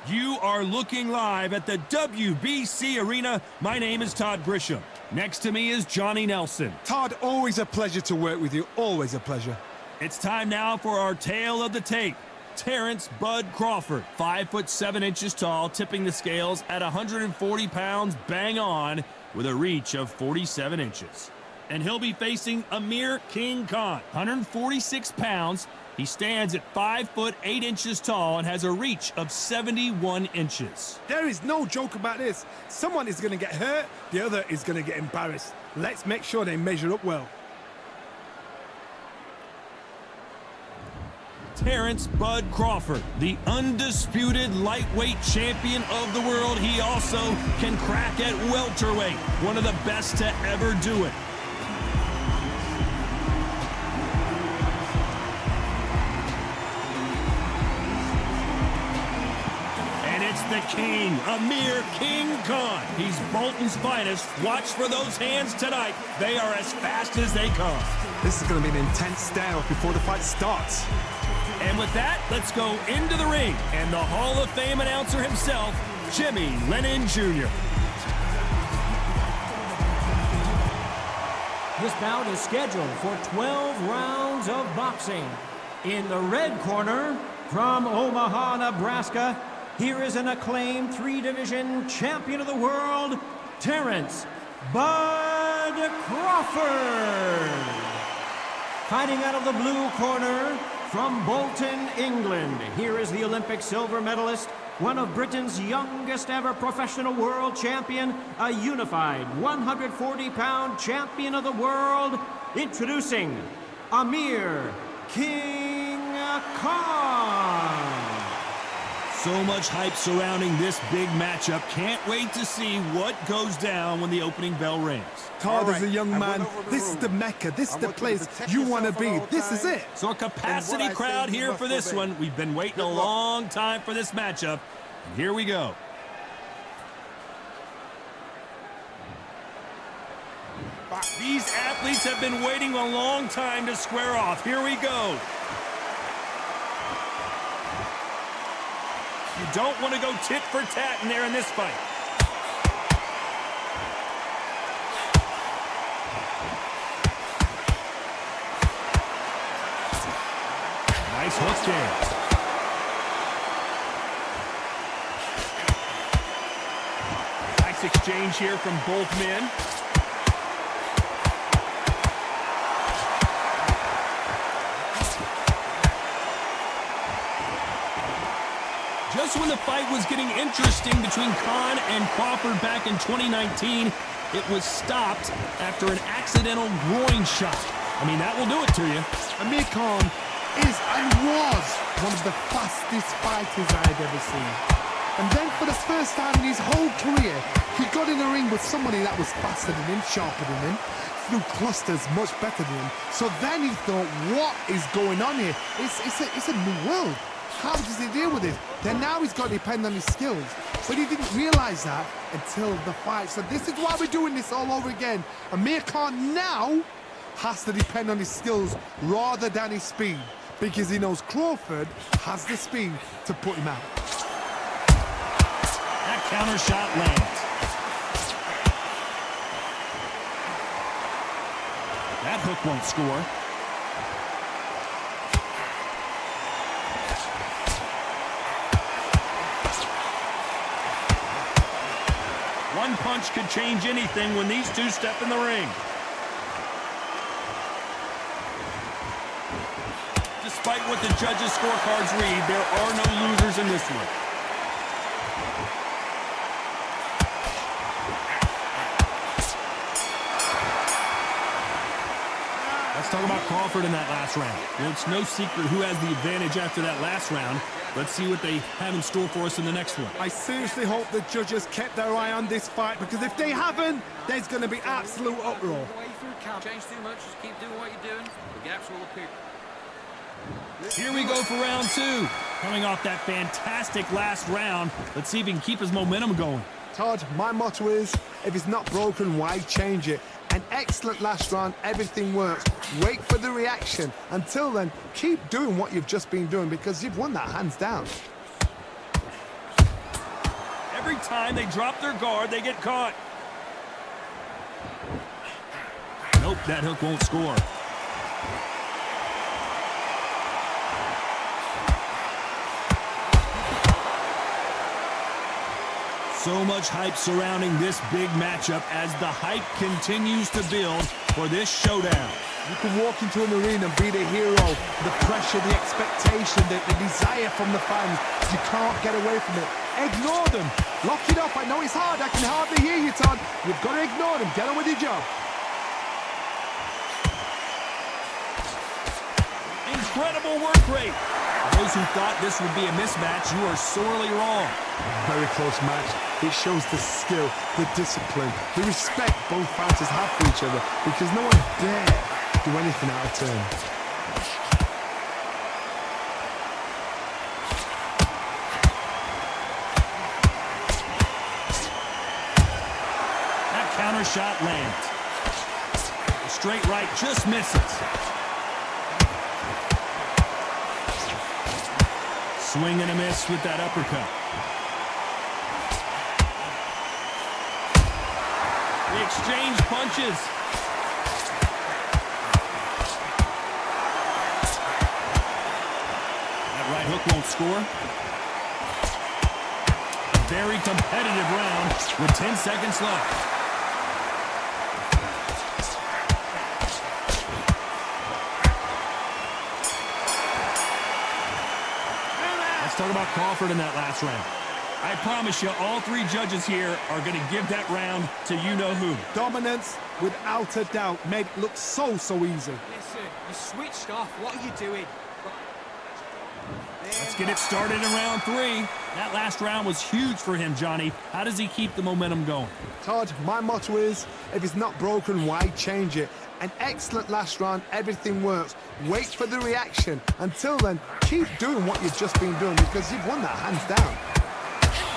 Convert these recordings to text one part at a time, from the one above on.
You are looking live at the WBC Arena. My name is Todd Grisham. Next to me is Johnny Nelson. Todd, always a pleasure to work with you. Always a pleasure. It's time now for our tale of the tape. Terence "Bud" Crawford, 5'7" tall, tipping the scales at 140 pounds bang on with a reach of 47 inches. And he'll be facing Amir Khan, 146 pounds. He stands at 5'8" tall and has a reach of 71 inches. There is no joke about this. Someone is going to get hurt, the other is going to get embarrassed. Let's make sure they measure up well. Terence "Bud" Crawford, the undisputed lightweight champion of the world. He also can crack at welterweight, one of the best to ever do it. And it's the king, Amir Khan. He's Bolton's finest. Watch for those hands tonight. They are as fast as they come. This is going to be an intense stare-off before the fight starts. And with that, let's go into the ring and the Hall of Fame announcer himself, Jimmy Lennon Jr. This bout is scheduled for 12 rounds of boxing. In the red corner, from Omaha, Nebraska, here is an acclaimed three-division champion of the world, Terence "Bud" Crawford. Fighting out of the blue corner, from Bolton, England, here is the Olympic silver medalist, one of Britain's youngest ever professional world champion, a unified 140-pound champion of the world, introducing Amir Khan. So much hype surrounding this big matchup. Can't wait to see what goes down when the opening bell rings. Todd, as a young man, this is the Mecca. This is the place you want to be. This is it. So a capacity crowd here for this one. We've been waiting a long time for this matchup. And here we go. These athletes have been waiting a long time to square off. Here we go. You don't want to go tit for tat in there in this fight. Nice hook there. Nice exchange here from both men. Just when the fight was getting interesting between Khan and Crawford back in 2019, it was stopped after an accidental groin shot. I mean, that will do it to you. Amir Khan is and was one of the fastest fighters I've ever seen. And then for the first time in his whole career, he got in the ring with somebody that was faster than him, sharper than him, threw clusters much better than him. So then he thought, what is going on here? It's a new world. How does he deal with it? Then now he's got to depend on his skills. But he didn't realize that until the fight. So this is why we're doing this all over again. Amir Khan now has to depend on his skills rather than his speed, because he knows Crawford has the speed to put him out. That counter shot lands. That hook won't score. One punch could change anything when these two step in the ring. Despite what the judges' scorecards read, there are no losers in this one. Let's talk about Crawford in that last round. Well, it's no secret who has the advantage after that last round. Let's see what they have in store for us in the next one. I seriously hope the judges kept their eye on this fight, because if they haven't, there's going to be absolute uproar. Can't change too much, just keep doing what you're doing. The gaps will appear. Here we go for round two. Coming off that fantastic last round, let's see if he can keep his momentum going. Todd, my motto is, if it's not broken, why change it? An excellent last round, everything worked. Wait for the reaction. Until then, keep doing what you've just been doing, because you've won that hands down. time they drop their guard, they get caught. Nope, that hook won't score. So much hype surrounding this big matchup as the hype continues to build for this showdown. You can walk into an arena and be the hero. The pressure, the expectation, the desire from the fans. You can't get away from it. Ignore them. Lock it up. I know it's hard. I can hardly hear you, Todd. You've got to ignore them. Get on with your job. Incredible work rate. Those who thought this would be a mismatch, you are sorely wrong. Very close match. It shows the skill, the discipline, the respect both fighters have for each other because no one dare do anything out of turn. That counter shot lands. The straight right just misses. Swing and a miss with that uppercut. They exchange punches. That right hook won't score. A very competitive round with 10 seconds left. Let's talk about Crawford in that last round. I promise you, all three judges here are going to give that round to you-know-who. Dominance, without a doubt, made it look so easy. Listen, you switched off. What are you doing? Let's get it started in round three. That last round was huge for him, Johnny. How does he keep the momentum going? Todd, my motto is, if it's not broken, why change it? An excellent last round, everything works. Wait for the reaction. Until then, keep doing what you've just been doing because you've won that hands down.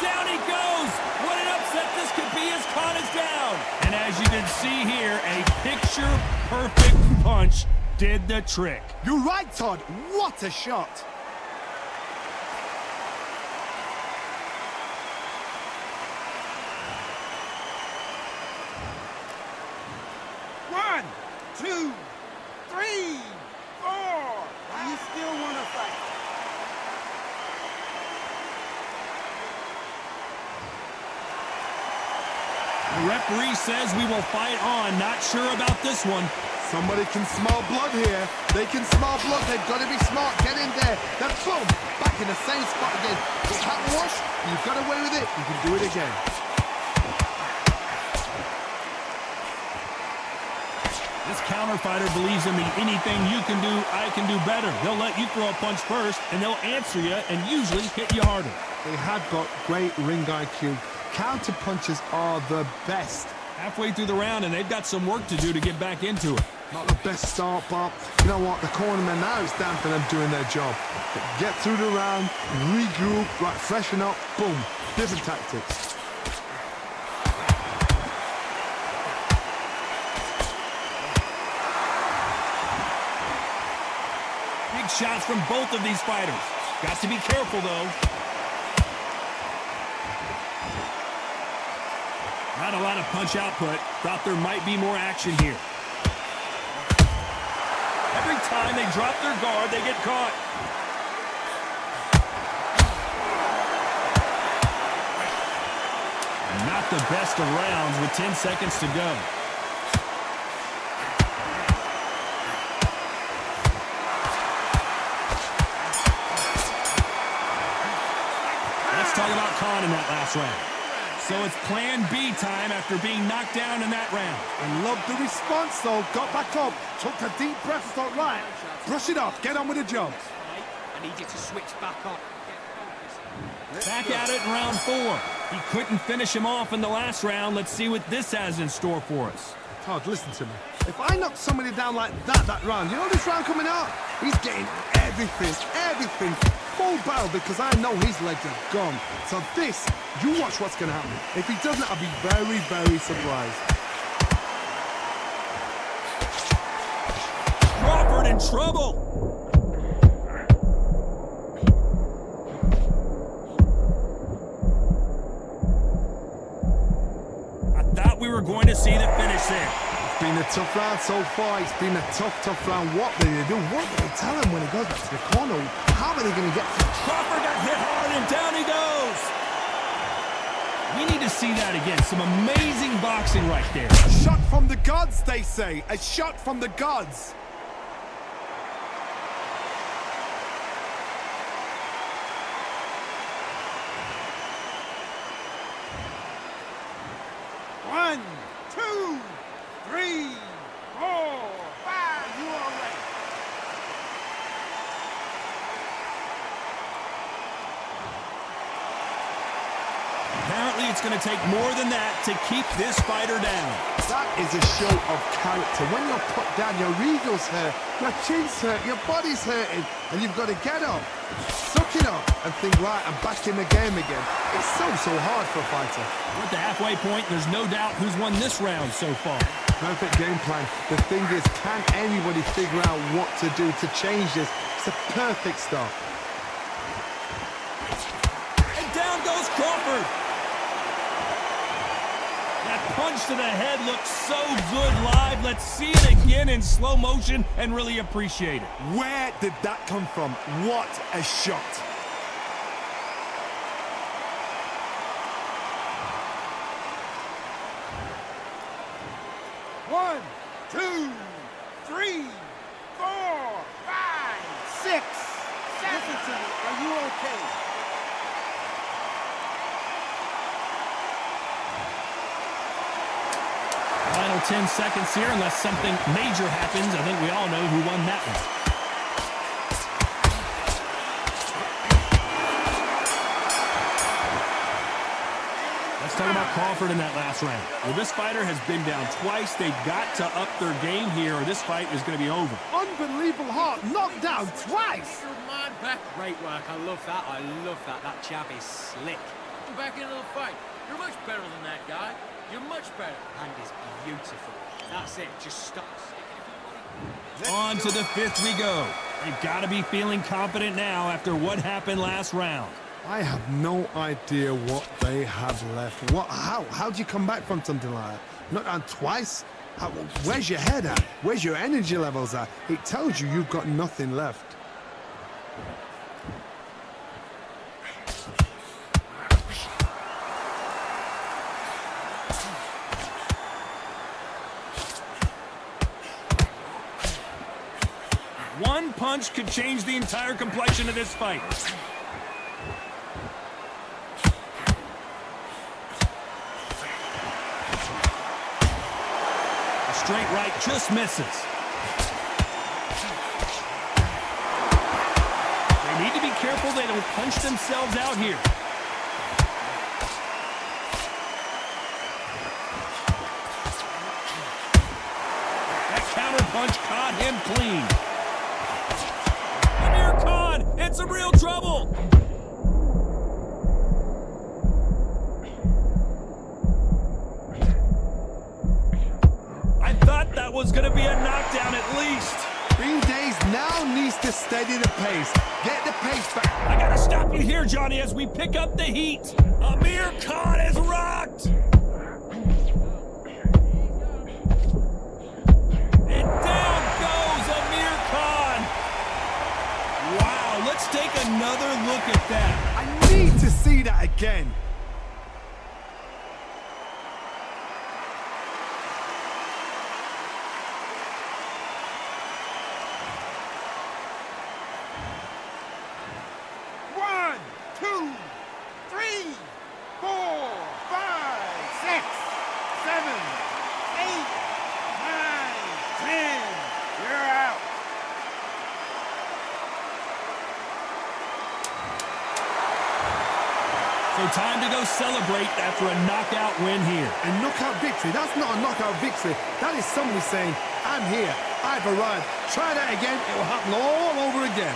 Down he goes! What an upset this could be as Khan is down! And as you can see here, a picture-perfect punch did the trick. You're right, Todd. What a shot. One, two, three, four. You still want to fight? The referee says we will fight on. Not sure about this one. Somebody can smell blood here. They can smell blood. They've got to be smart. Get in there. Then boom, back in the same spot again. It's hat wash. You've got away with it. You can do it again. This counter fighter believes in the anything you can do, I can do better. They'll let you throw a punch first, and they'll answer you and usually hit you harder. They have got great ring IQ. Counter punches are the best. Halfway through the round, and they've got some work to do to get back into it. Not the best start, but you know what? The cornermen now is down for them doing their job. Get through the round, regroup, right, freshen up, boom. Different tactics. Big shots from both of these fighters. Got to be careful, though. Not a lot of punch output. Thought there might be more action here. Every time they drop their guard, they get caught. Not the best of rounds with 10 seconds to go. Let's talk about Khan in that last round. So it's plan B time after being knocked down in that round. I love the response, though. Got back up, took a deep breath, thought, right, brush it off, get on with the job. I need you to switch back on. Back at it in round four. He couldn't finish him off in the last round. Let's see what this has in store for us. Todd, listen to me. If I knock somebody down like that round, you know this round coming out? He's getting everything, full barrel because I know his legs are gone. So this, you watch what's going to happen. If he doesn't, I'll be very surprised. Crawford in trouble. were going to see the finish there. It's been a tough round so far. It's been a tough round. What did they do? What did they tell him when he goes back to the corner? How are they going to get... Crawford got hit hard, and down he goes. We need to see that again. Some amazing boxing right there. A shot from the gods, they say. A shot from the gods. One, two, three, four, five. You all right? Apparently, it's going to take more than that to keep this fighter down. That is a show of character. When you're put down, your ego's hurt, your chin's hurt, your body's hurting, and you've got to get up, suck it up, and think, right, I'm back in the game again. It's so hard for a fighter. We're at the halfway point. There's no doubt who's won this round so far. Perfect game plan. The thing is, can anybody figure out what to do to change this? It's a perfect start. And down goes Crawford. That punch to the head looks so good live. Let's see it again in slow motion and really appreciate it. Where did that come from? What a shot. One, two, three, four, five, six, seven. Listen to me. Are you okay? Final 10 seconds here, unless something major happens. I think we all know who won that one. Let's talk about Crawford in that last round. Well, this fighter has been down twice. They've got to up their game here, or this fight is going to be over. Unbelievable heart, knocked down twice. Your mind back. Great work. I love that. I love that. That jab is slick. Come back into the fight. You're much better than that guy. You're much better. Hand is beautiful. That's it. Just stop. On to the fifth we go. They've got to be feeling confident now after what happened last round. I have no idea what they have left. How do you come back from something like that? Not down twice? Where's your head at? Where's your energy levels at? It tells you you've got nothing left. One punch could change the entire complexion of this fight. A straight right just misses. They need to be careful they don't punch themselves out here. That counter punch caught him clean. Amir Khan in some real trouble. I thought that was going to be a knockdown at least. Green Days now needs to steady the pace. Get the pace back. I got to stop you here, Johnny, as we pick up the heat. Amir Khan is rocked. And down goes Amir Khan. Wow, let's take another look at that. I need to see that again. One, two, three, four, five, six, seven, eight, 9, 10. You're out. So time to go celebrate after a knockout win here. A knockout victory? That's not a knockout victory. That is somebody saying, I'm here, I've arrived. Try that again, it will happen all over again.